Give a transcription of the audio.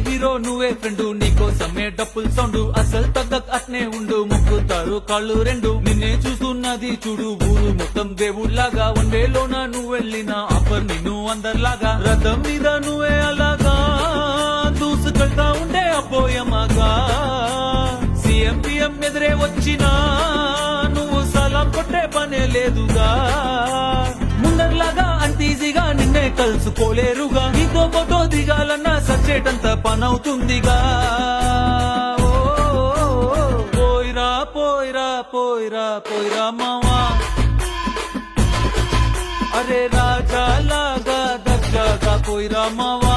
Hero నువ్వే friend, నీకోసమే డప్పుల్ sound, అసలు తగ్గక్ అట్నే ఉండు, ముక్కుతారు కాళ్ళు రెండు. నిన్నే చూస్తున్నది చూడు ఊరు మొత్తం దేవుళ్లాగా, వన్ వేలోన నువ్వు వెళ్ళిన ఆఫర్ నిన్ను అందరిలాగా. రథం మీద నువ్వే అలాగా దూసుకెళ్తా ఉండే అపోయమాగా. సీఎం పిఎం ఎదురే వచ్చినా నువ్వు సలాం కొట్టే పనే లేదుగా. ముందర్లాగా అంత ఈజీగా నిన్నే కలుసుకోలేరుగా, నీతో ఫోటో దిగాలన్నా సచ్చేటంత పనవుతుందిగా. పోయిరా పోయిరా పోయిరా పోయిరా మావా, అరే రాజా లాగా దర్జాగా పోయిరా మావా.